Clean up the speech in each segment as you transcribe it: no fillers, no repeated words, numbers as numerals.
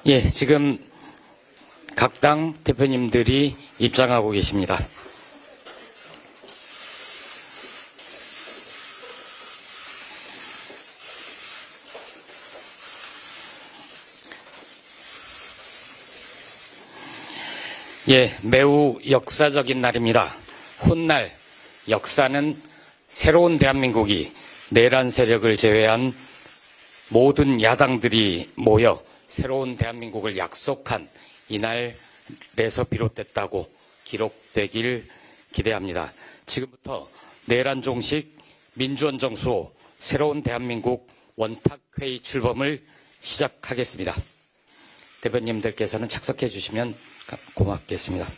예, 지금 각 당 대표님들이 입장하고 계십니다. 예, 매우 역사적인 날입니다. 훗날 역사는 새로운 대한민국이 내란 세력을 제외한 모든 야당들이 모여 새로운 대한민국을 약속한 이날에서 비롯됐다고 기록되길 기대합니다. 지금부터 내란 종식 민주헌정 수호 새로운 대한민국 원탁회의 출범을 시작하겠습니다. 대표님들께서는 착석해 주시면 고맙겠습니다.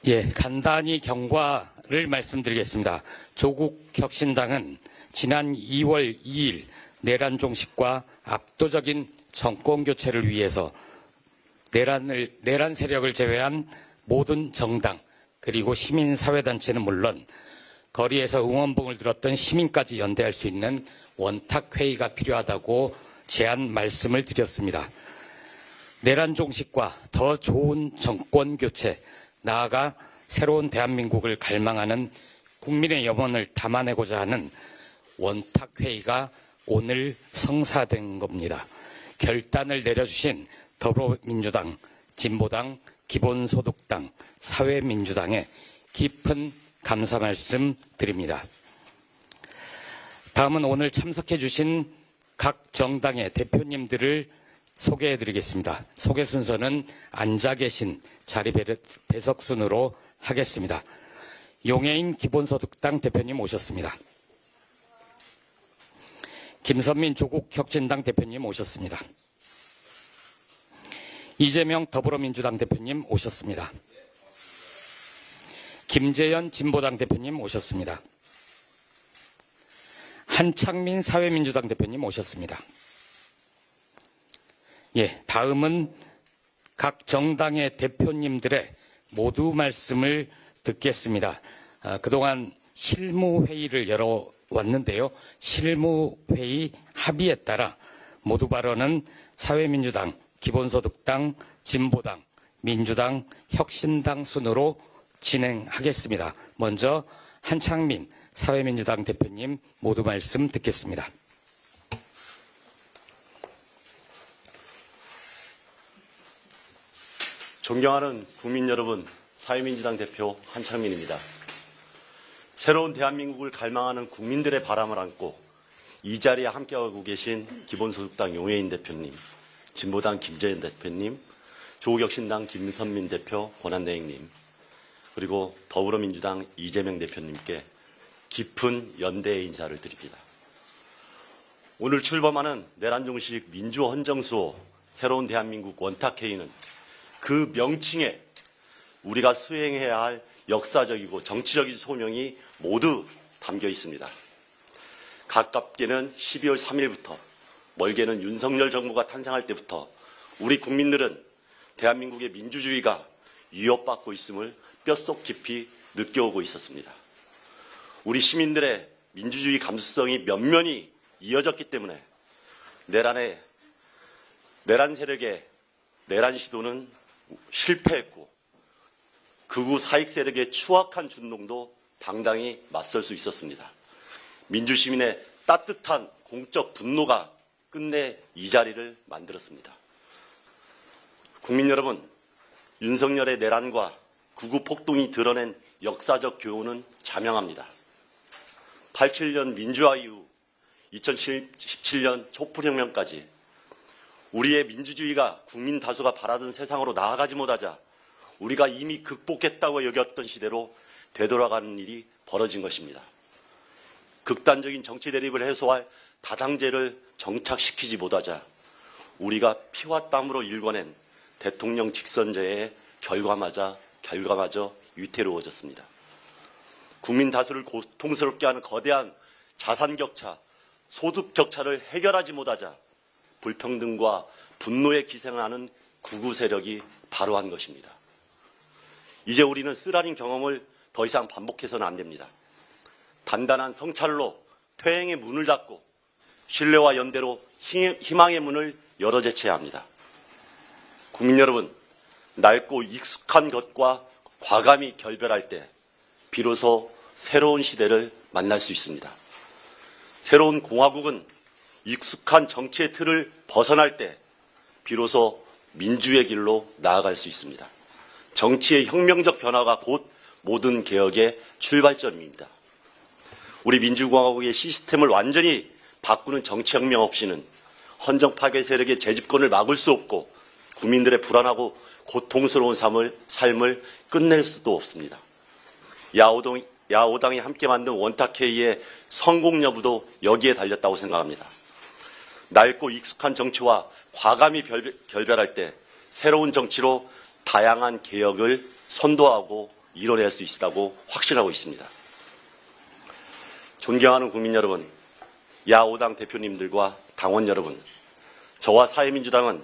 예, 간단히 경과를 말씀드리겠습니다. 조국혁신당은 지난 2월 2일 내란 종식과 압도적인 정권 교체를 위해서 내란 세력을 제외한 모든 정당 그리고 시민사회단체는 물론 거리에서 응원봉을 들었던 시민까지 연대할 수 있는 원탁회의가 필요하다고 제안 말씀을 드렸습니다. 내란 종식과 더 좋은 정권 교체, 나아가 새로운 대한민국을 갈망하는 국민의 염원을 담아내고자 하는 원탁회의가 오늘 성사된 겁니다. 결단을 내려주신 더불어민주당, 진보당, 기본소득당, 사회민주당에 깊은 감사 말씀 드립니다. 다음은 오늘 참석해 주신 각 정당의 대표님들을 소개해 드리겠습니다. 소개 순서는 앉아 계신 자리 배석 순으로 하겠습니다. 용해인 기본소득당 대표님 오셨습니다. 김선민 조국혁신당 대표님 오셨습니다. 이재명 더불어민주당 대표님 오셨습니다. 김재현 진보당 대표님 오셨습니다. 한창민 사회민주당 대표님 오셨습니다. 예, 다음은 각 정당의 대표님들의 모두 말씀을 듣겠습니다. 그동안 실무회의를 열어왔는데요. 실무회의 합의에 따라 모두 발언은 사회민주당, 기본소득당, 진보당, 민주당, 혁신당 순으로 진행하겠습니다. 먼저 한창민 사회민주당 대표님 모두 말씀 듣겠습니다. 존경하는 국민 여러분, 사회민주당 대표 한창민입니다. 새로운 대한민국을 갈망하는 국민들의 바람을 안고 이 자리에 함께하고 계신 기본소득당 용해인 대표님, 진보당 김재현 대표님, 조국혁신당 김선민 대표 권한대행님, 그리고 더불어민주당 이재명 대표님께 깊은 연대의 인사를 드립니다. 오늘 출범하는 내란종식 민주헌정수호 새로운 대한민국 원탁회의는 그 명칭에 우리가 수행해야 할 역사적이고 정치적인 소명이 모두 담겨 있습니다. 가깝게는 12월 3일부터 멀게는 윤석열 정부가 탄생할 때부터 우리 국민들은 대한민국의 민주주의가 위협받고 있음을 뼛속 깊이 느껴오고 있었습니다. 우리 시민들의 민주주의 감수성이 면면이 이어졌기 때문에 내란 세력의 내란 시도는 실패했고 극우 사익 세력의 추악한 준동도 당당히 맞설 수 있었습니다. 민주시민의 따뜻한 공적 분노가 끝내 이 자리를 만들었습니다. 국민 여러분, 윤석열의 내란과 극우 폭동이 드러낸 역사적 교훈은 자명합니다. 87년 민주화 이후 2017년 촛불혁명까지 우리의 민주주의가 국민 다수가 바라던 세상으로 나아가지 못하자 우리가 이미 극복했다고 여겼던 시대로 되돌아가는 일이 벌어진 것입니다. 극단적인 정치 대립을 해소할 다당제를 정착시키지 못하자 우리가 피와 땀으로 일궈낸 대통령 직선제의 결과마저 위태로워졌습니다. 국민 다수를 고통스럽게 하는 거대한 자산 격차, 소득 격차를 해결하지 못하자 불평등과 분노에 기생하는 극우 세력이 바로 한 것입니다. 이제 우리는 쓰라린 경험을 더 이상 반복해서는 안 됩니다. 단단한 성찰로 퇴행의 문을 닫고 신뢰와 연대로 희망의 문을 열어 제쳐야 합니다. 국민 여러분, 낡고 익숙한 것과 과감히 결별할 때 비로소 새로운 시대를 만날 수 있습니다. 새로운 공화국은 익숙한 정치의 틀을 벗어날 때 비로소 민주의 길로 나아갈 수 있습니다. 정치의 혁명적 변화가 곧 모든 개혁의 출발점입니다. 우리 민주공화국의 시스템을 완전히 바꾸는 정치혁명 없이는 헌정 파괴 세력의 재집권을 막을 수 없고 국민들의 불안하고 고통스러운 삶을 끝낼 수도 없습니다. 야5당이 함께 만든 원탁회의의 성공 여부도 여기에 달렸다고 생각합니다. 낡고 익숙한 정치와 과감히 결별할 때 새로운 정치로 다양한 개혁을 선도하고 이뤄낼 수 있다고 확신하고 있습니다. 존경하는 국민 여러분, 야5당 대표님들과 당원 여러분, 저와 사회민주당은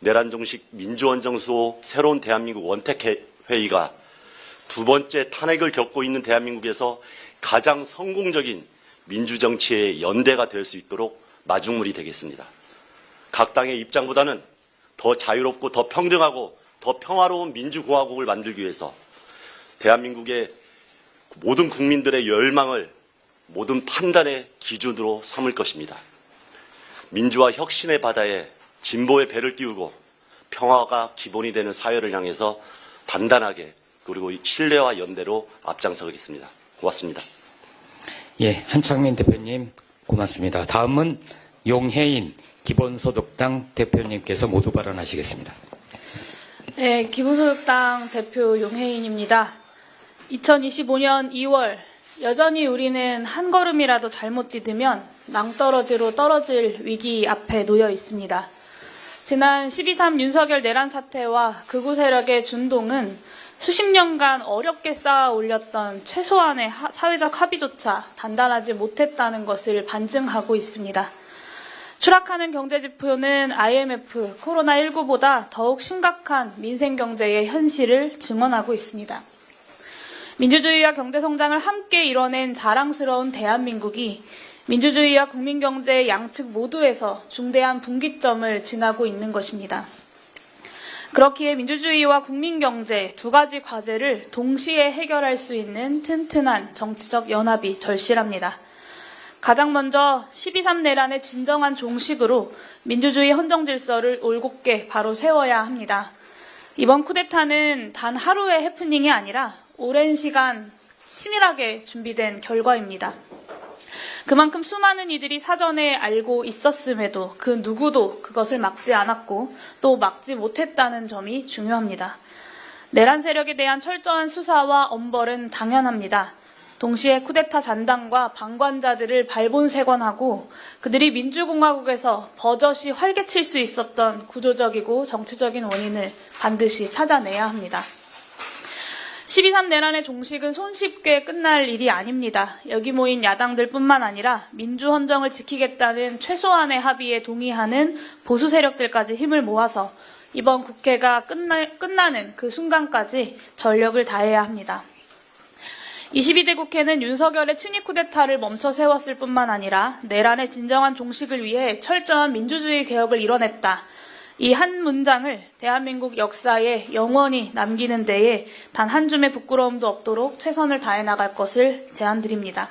내란종식 민주헌정수호 새로운 대한민국 원택회의가 두 번째 탄핵을 겪고 있는 대한민국에서 가장 성공적인 민주정치의 연대가 될 수 있도록 마중물이 되겠습니다. 각 당의 입장보다는 더 자유롭고 더 평등하고 더 평화로운 민주공화국을 만들기 위해서 대한민국의 모든 국민들의 열망을 모든 판단의 기준으로 삼을 것입니다. 민주화 혁신의 바다에 진보의 배를 띄우고 평화가 기본이 되는 사회를 향해서 단단하게 그리고 신뢰와 연대로 앞장서겠습니다. 고맙습니다. 예, 한창민 대표님 고맙습니다. 다음은 용혜인 기본소득당 대표님께서 모두 발언하시겠습니다. 네, 기본소득당 대표 용혜인입니다. 2025년 2월 여전히 우리는 한 걸음이라도 잘못 디디면 낭떠러지로 떨어질 위기 앞에 놓여 있습니다. 지난 12.3 윤석열 내란 사태와 극우 세력의 준동은 수십 년간 어렵게 쌓아 올렸던 최소한의 사회적 합의조차 단단하지 못했다는 것을 반증하고 있습니다. 추락하는 경제지표는 IMF, 코로나19보다 더욱 심각한 민생경제의 현실을 증언하고 있습니다. 민주주의와 경제성장을 함께 이뤄낸 자랑스러운 대한민국이 민주주의와 국민경제의 양측 모두에서 중대한 분기점을 지나고 있는 것입니다. 그렇기에 민주주의와 국민경제 두 가지 과제를 동시에 해결할 수 있는 튼튼한 정치적 연합이 절실합니다. 가장 먼저 12.3 내란의 진정한 종식으로 민주주의 헌정질서를 올곧게 바로 세워야 합니다. 이번 쿠데타는 단 하루의 해프닝이 아니라 오랜 시간 치밀하게 준비된 결과입니다. 그만큼 수많은 이들이 사전에 알고 있었음에도 그 누구도 그것을 막지 않았고 또 막지 못했다는 점이 중요합니다. 내란 세력에 대한 철저한 수사와 엄벌은 당연합니다. 동시에 쿠데타 잔당과 방관자들을 발본색원하고 그들이 민주공화국에서 버젓이 활개칠 수 있었던 구조적이고 정치적인 원인을 반드시 찾아내야 합니다. 12.3 내란의 종식은 손쉽게 끝날 일이 아닙니다. 여기 모인 야당들뿐만 아니라 민주헌정을 지키겠다는 최소한의 합의에 동의하는 보수 세력들까지 힘을 모아서 이번 국회가 끝나는 그 순간까지 전력을 다해야 합니다. 22대 국회는 윤석열의 친위 쿠데타를 멈춰 세웠을 뿐만 아니라 내란의 진정한 종식을 위해 철저한 민주주의 개혁을 이뤄냈다. 이 한 문장을 대한민국 역사에 영원히 남기는 데에 단 한 줌의 부끄러움도 없도록 최선을 다해 나갈 것을 제안드립니다.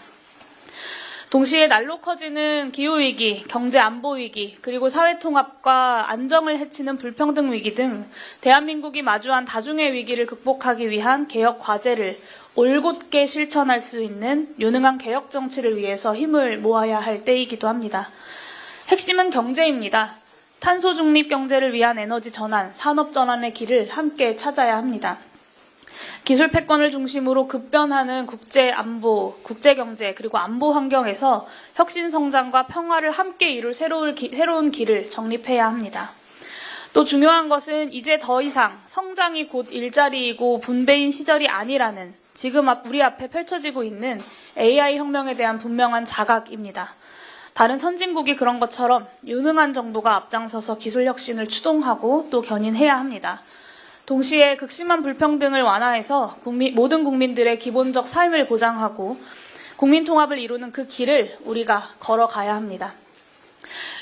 동시에 날로 커지는 기후위기, 경제안보위기, 그리고 사회통합과 안정을 해치는 불평등 위기 등 대한민국이 마주한 다중의 위기를 극복하기 위한 개혁 과제를 올곧게 실천할 수 있는 유능한 개혁 정치를 위해서 힘을 모아야 할 때이기도 합니다. 핵심은 경제입니다. 탄소 중립 경제를 위한 에너지 전환, 산업 전환의 길을 함께 찾아야 합니다. 기술 패권을 중심으로 급변하는 국제 안보, 국제 경제 그리고 안보 환경에서 혁신 성장과 평화를 함께 이룰 새로운 길을 정립해야 합니다. 또 중요한 것은 이제 더 이상 성장이 곧 일자리이고 분배인 시절이 아니라는 지금 우리 앞에 펼쳐지고 있는 AI 혁명에 대한 분명한 자각입니다. 다른 선진국이 그런 것처럼 유능한 정부가 앞장서서 기술 혁신을 추동하고 또 견인해야 합니다. 동시에 극심한 불평등을 완화해서 모든 국민들의 기본적 삶을 보장하고 국민 통합을 이루는 그 길을 우리가 걸어가야 합니다.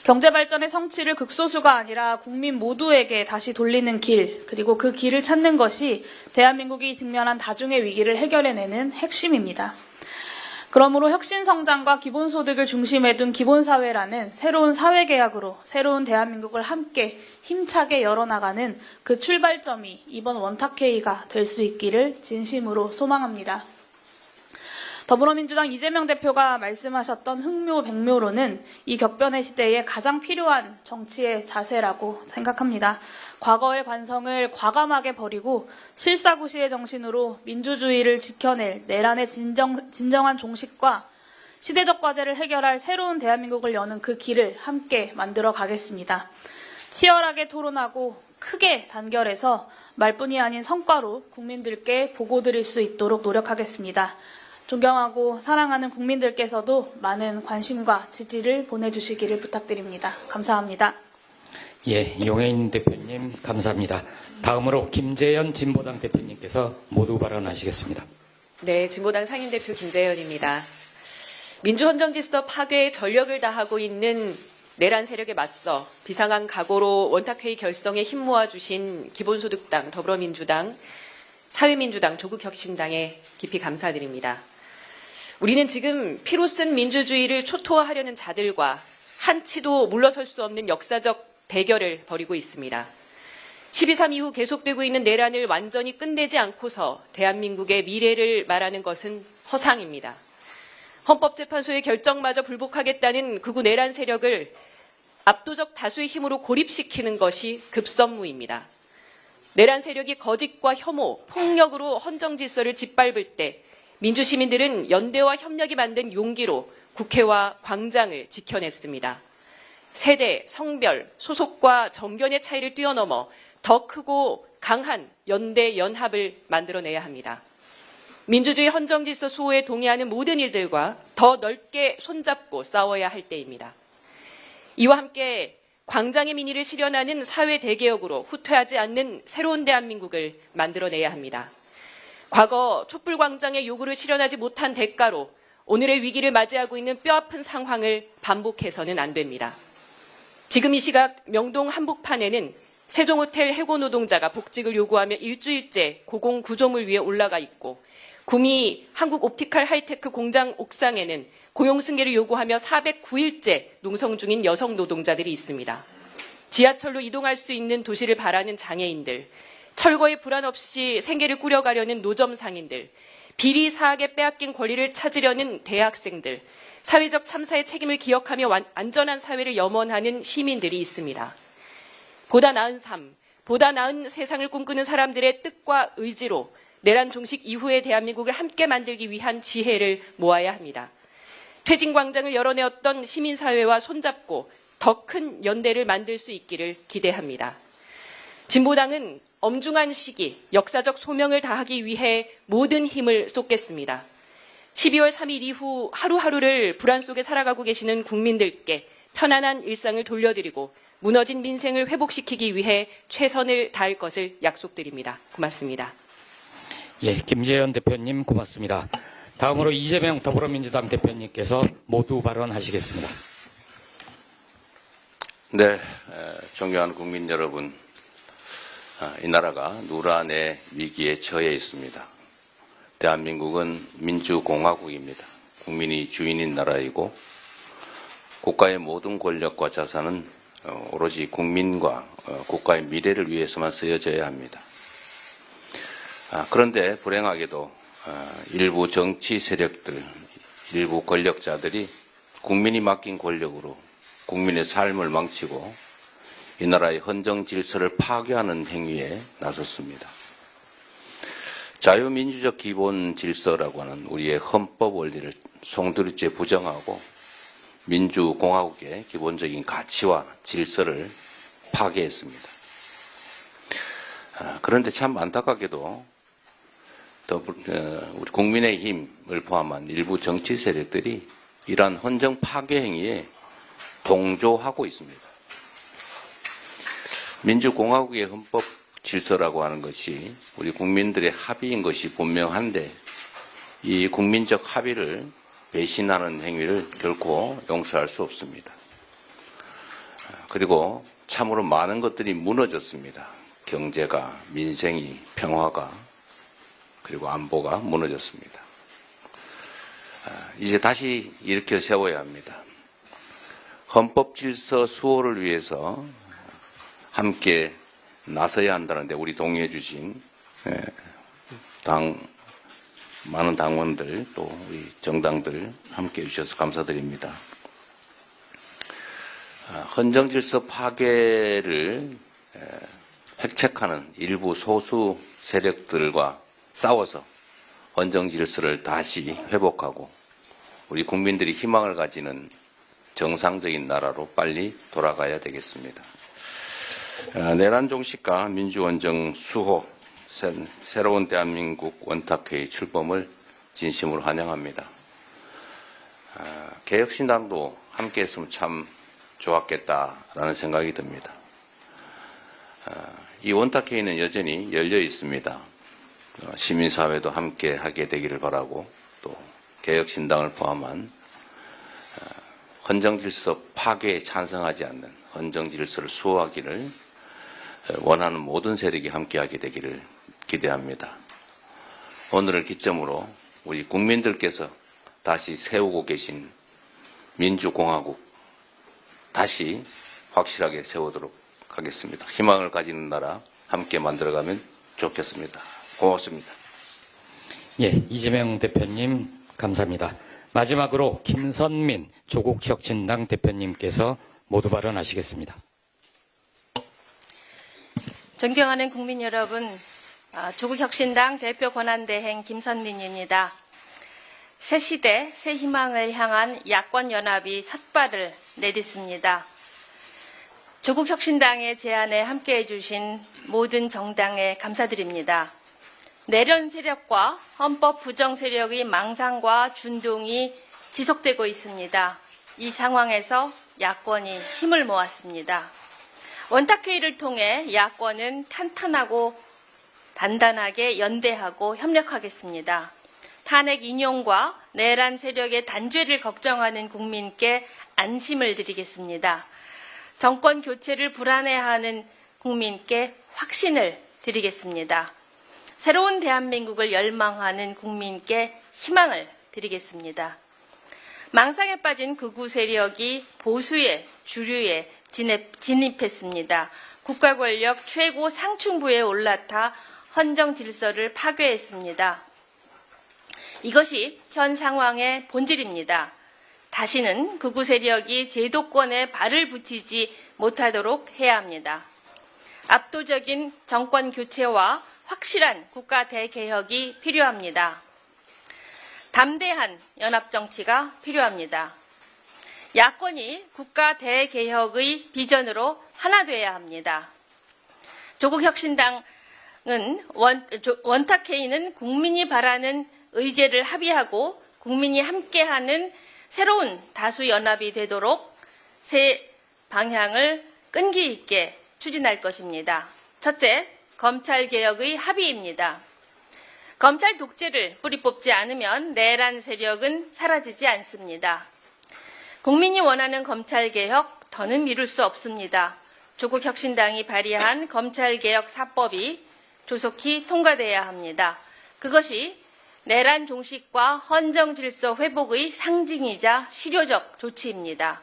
경제 발전의 성취를 극소수가 아니라 국민 모두에게 다시 돌리는 길, 그리고 그 길을 찾는 것이 대한민국이 직면한 다중의 위기를 해결해내는 핵심입니다. 그러므로 혁신성장과 기본소득을 중심에 둔 기본사회라는 새로운 사회계약으로 새로운 대한민국을 함께 힘차게 열어나가는 그 출발점이 이번 원탁회의가 될 수 있기를 진심으로 소망합니다. 더불어민주당 이재명 대표가 말씀하셨던 흑묘, 백묘로는 이 격변의 시대에 가장 필요한 정치의 자세라고 생각합니다. 과거의 관성을 과감하게 버리고 실사구시의 정신으로 민주주의를 지켜낼 내란의 진정한 종식과 시대적 과제를 해결할 새로운 대한민국을 여는 그 길을 함께 만들어 가겠습니다. 치열하게 토론하고 크게 단결해서 말뿐이 아닌 성과로 국민들께 보고드릴 수 있도록 노력하겠습니다. 존경하고 사랑하는 국민들께서도 많은 관심과 지지를 보내주시기를 부탁드립니다. 감사합니다. 예, 용해인 대표님 감사합니다. 다음으로 김재현 진보당 대표님께서 모두 발언하시겠습니다. 네, 진보당 상임대표 김재현입니다. 민주헌정질서 파괴에 전력을 다하고 있는 내란 세력에 맞서 비상한 각오로 원탁회의 결성에 힘 모아주신 기본소득당, 더불어민주당, 사회민주당, 조국혁신당에 깊이 감사드립니다. 우리는 지금 피로 쓴 민주주의를 초토화하려는 자들과 한치도 물러설 수 없는 역사적 대결을 벌이고 있습니다. 12.3 이후 계속되고 있는 내란을 완전히 끝내지 않고서 대한민국의 미래를 말하는 것은 허상입니다. 헌법재판소의 결정마저 불복하겠다는 극우 내란 세력을 압도적 다수의 힘으로 고립시키는 것이 급선무입니다. 내란 세력이 거짓과 혐오, 폭력으로 헌정질서를 짓밟을 때 민주시민들은 연대와 협력이 만든 용기로 국회와 광장을 지켜냈습니다. 세대, 성별, 소속과 정견의 차이를 뛰어넘어 더 크고 강한 연대, 연합을 만들어내야 합니다. 민주주의 헌정질서 수호에 동의하는 모든 일들과 더 넓게 손잡고 싸워야 할 때입니다. 이와 함께 광장의 민의를 실현하는 사회 대개혁으로 후퇴하지 않는 새로운 대한민국을 만들어내야 합니다. 과거 촛불광장의 요구를 실현하지 못한 대가로 오늘의 위기를 맞이하고 있는 뼈아픈 상황을 반복해서는 안 됩니다. 지금 이 시각 명동 한복판에는 세종호텔 해고 노동자가 복직을 요구하며 일주일째 고공구조물 위에 올라가 있고 구미 한국옵티칼 하이테크 공장 옥상에는 고용 승계를 요구하며 409일째 농성 중인 여성 노동자들이 있습니다. 지하철로 이동할 수 있는 도시를 바라는 장애인들, 철거의 불안 없이 생계를 꾸려가려는 노점 상인들, 비리 사학에 빼앗긴 권리를 찾으려는 대학생들, 사회적 참사의 책임을 기억하며 안전한 사회를 염원하는 시민들이 있습니다. 보다 나은 삶, 보다 나은 세상을 꿈꾸는 사람들의 뜻과 의지로 내란 종식 이후의 대한민국을 함께 만들기 위한 지혜를 모아야 합니다. 퇴진광장을 열어내었던 시민사회와 손잡고 더 큰 연대를 만들 수 있기를 기대합니다. 진보당은 엄중한 시기, 역사적 소명을 다하기 위해 모든 힘을 쏟겠습니다. 12월 3일 이후 하루하루를 불안 속에 살아가고 계시는 국민들께 편안한 일상을 돌려드리고 무너진 민생을 회복시키기 위해 최선을 다할 것을 약속드립니다. 고맙습니다. 예, 김재현 대표님 고맙습니다. 다음으로 이재명 더불어민주당 대표님께서 모두 발언하시겠습니다. 네, 존경하는 국민 여러분, 이 나라가 누란의 위기에 처해 있습니다. 대한민국은 민주공화국입니다. 국민이 주인인 나라이고 국가의 모든 권력과 자산은 오로지 국민과 국가의 미래를 위해서만 쓰여져야 합니다. 그런데 불행하게도 일부 정치 세력들, 일부 권력자들이 국민이 맡긴 권력으로 국민의 삶을 망치고 이 나라의 헌정 질서를 파괴하는 행위에 나섰습니다. 자유민주적 기본 질서라고 하는 우리의 헌법 원리를 송두리째 부정하고 민주공화국의 기본적인 가치와 질서를 파괴했습니다. 그런데 참 안타깝게도 우리 국민의힘을 포함한 일부 정치 세력들이 이러한 헌정 파괴 행위에 동조하고 있습니다. 민주공화국의 헌법 질서라고 하는 것이 우리 국민들의 합의인 것이 분명한데 이 국민적 합의를 배신하는 행위를 결코 용서할 수 없습니다. 그리고 참으로 많은 것들이 무너졌습니다. 경제가, 민생이, 평화가, 그리고 안보가 무너졌습니다. 이제 다시 일으켜 세워야 합니다. 헌법 질서 수호를 위해서 함께 나서야 한다는데 우리 동의해 주신 많은 당원들 또 우리 정당들 함께 해 주셔서 감사드립니다. 헌정 질서 파괴를 획책하는 일부 소수 세력들과 싸워서 헌정 질서를 다시 회복하고 우리 국민들이 희망을 가지는 정상적인 나라로 빨리 돌아가야 되겠습니다. 내란 종식과 민주원정 수호, 새로운 대한민국 원탁회의 출범을 진심으로 환영합니다. 개혁신당도 함께 했으면 참 좋았겠다라는 생각이 듭니다. 이 원탁회의는 여전히 열려 있습니다. 시민사회도 함께 하게 되기를 바라고 또 개혁신당을 포함한 헌정질서 파괴에 찬성하지 않는 헌정질서를 수호하기를 원하는 모든 세력이 함께하게 되기를 기대합니다. 오늘을 기점으로 우리 국민들께서 다시 세우고 계신 민주공화국 다시 확실하게 세우도록 하겠습니다. 희망을 가지는 나라 함께 만들어가면 좋겠습니다. 고맙습니다. 예, 이재명 대표님 감사합니다. 마지막으로 김선민 조국혁신당 대표님께서 모두 발언하시겠습니다. 존경하는 국민 여러분, 조국혁신당 대표 권한대행 김선민입니다. 새 시대, 새 희망을 향한 야권연합이 첫 발을 내딛습니다. 조국혁신당의 제안에 함께해 주신 모든 정당에 감사드립니다. 내란 세력과 헌법 부정 세력의 망상과 준동이 지속되고 있습니다. 이 상황에서 야권이 힘을 모았습니다. 원탁회의를 통해 야권은 탄탄하고 단단하게 연대하고 협력하겠습니다. 탄핵 인용과 내란 세력의 단죄를 걱정하는 국민께 안심을 드리겠습니다. 정권 교체를 불안해하는 국민께 확신을 드리겠습니다. 새로운 대한민국을 열망하는 국민께 희망을 드리겠습니다. 망상에 빠진 극우 세력이 보수의 주류에 진입했습니다. 국가 권력 최고 상층부에 올라타 헌정 질서를 파괴했습니다. 이것이 현 상황의 본질입니다. 다시는 극우 세력이 제도권에 발을 붙이지 못하도록 해야 합니다. 압도적인 정권 교체와 확실한 국가 대개혁이 필요합니다. 담대한 연합정치가 필요합니다. 야권이 국가 대개혁의 비전으로 하나 되어야 합니다. 조국혁신당은 원탁회의는 국민이 바라는 의제를 합의하고 국민이 함께하는 새로운 다수연합이 되도록 새 방향을 끈기 있게 추진할 것입니다. 첫째, 검찰개혁의 합의입니다. 검찰 독재를 뿌리 뽑지 않으면 내란 세력은 사라지지 않습니다. 국민이 원하는 검찰개혁 더는 미룰 수 없습니다. 조국혁신당이 발의한 검찰개혁 4법이 조속히 통과돼야 합니다. 그것이 내란 종식과 헌정질서 회복의 상징이자 실효적 조치입니다.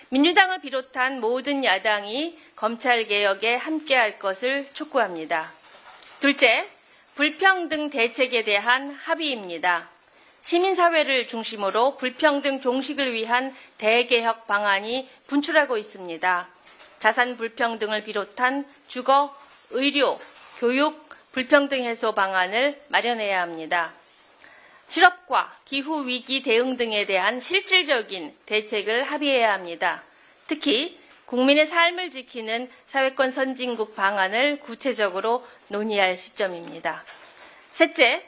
민주당을 비롯한 모든 야당이 검찰개혁에 함께할 것을 촉구합니다. 둘째, 불평등 대책에 대한 합의입니다. 시민사회를 중심으로 불평등 종식을 위한 대개혁 방안이 분출하고 있습니다. 자산 불평등을 비롯한 주거, 의료, 교육 불평등 해소 방안을 마련해야 합니다. 실업과 기후위기 대응 등에 대한 실질적인 대책을 합의해야 합니다. 특히 국민의 삶을 지키는 사회권 선진국 방안을 구체적으로 논의할 시점입니다. 셋째,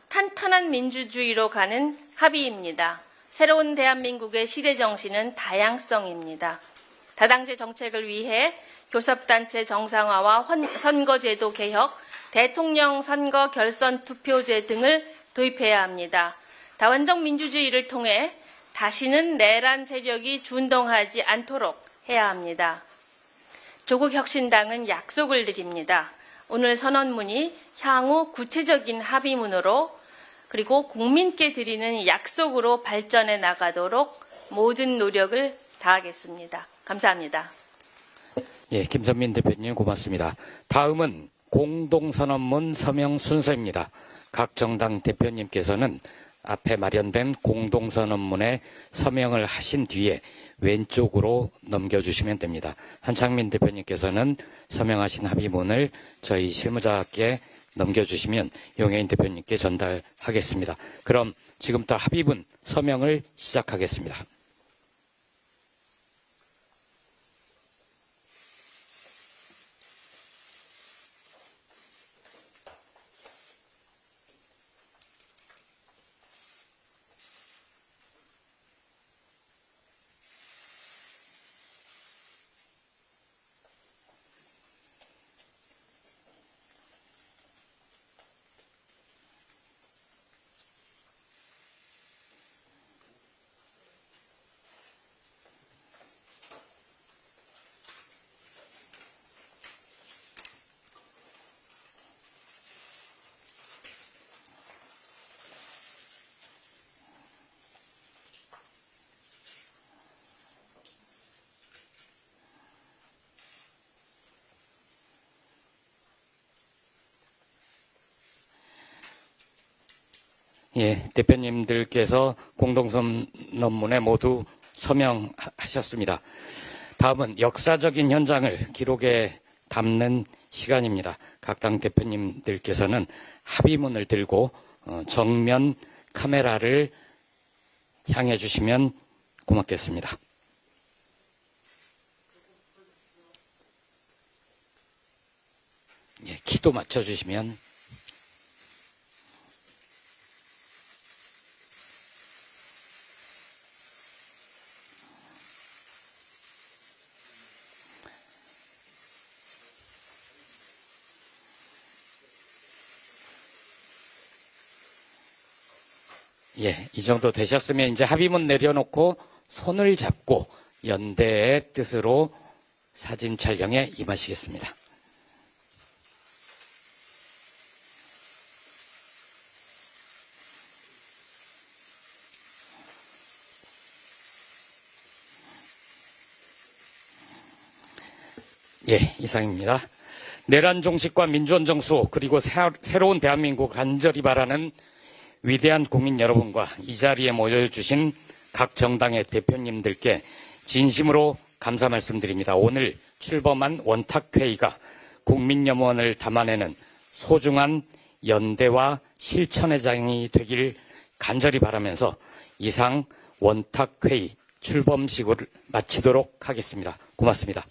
탄탄한 민주주의로 가는 합의입니다. 새로운 대한민국의 시대정신은 다양성입니다. 다당제 정책을 위해 교섭단체 정상화와 선거제도 개혁, 대통령 선거 결선 투표제 등을 도입해야 합니다. 다원적 민주주의를 통해 다시는 내란 세력이 준동하지 않도록 해야 합니다. 조국혁신당은 약속을 드립니다. 오늘 선언문이 향후 구체적인 합의문으로 그리고 국민께 드리는 약속으로 발전해 나가도록 모든 노력을 다하겠습니다. 감사합니다. 예, 김선민 대표님 고맙습니다. 다음은 공동선언문 서명 순서입니다. 각 정당 대표님께서는 앞에 마련된 공동선언문에 서명을 하신 뒤에 왼쪽으로 넘겨주시면 됩니다. 한창민 대표님께서는 서명하신 합의문을 저희 실무자께 넘겨주시면 용해인 대표님께 전달하겠습니다. 그럼 지금부터 합의문 서명을 시작하겠습니다. 예, 대표님들께서 공동선언문에 모두 서명하셨습니다. 다음은 역사적인 현장을 기록에 담는 시간입니다. 각 당 대표님들께서는 합의문을 들고 정면 카메라를 향해 주시면 고맙겠습니다. 예, 키도 맞춰주시면. 예, 이 정도 되셨으면 이제 합의문 내려놓고 손을 잡고 연대의 뜻으로 사진 촬영에 임하시겠습니다. 예, 이상입니다. 내란 종식과 민주원 정수 그리고 새로운 대한민국 간절히 바라는 위대한 국민 여러분과 이 자리에 모여주신 각 정당의 대표님들께 진심으로 감사 말씀드립니다. 오늘 출범한 원탁회의가 국민염원을 담아내는 소중한 연대와 실천의 장이 되길 간절히 바라면서 이상 원탁회의 출범식을 마치도록 하겠습니다. 고맙습니다.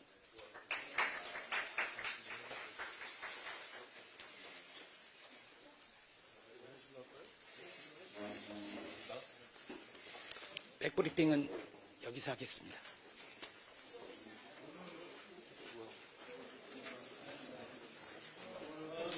백브리핑은 여기서 하겠습니다.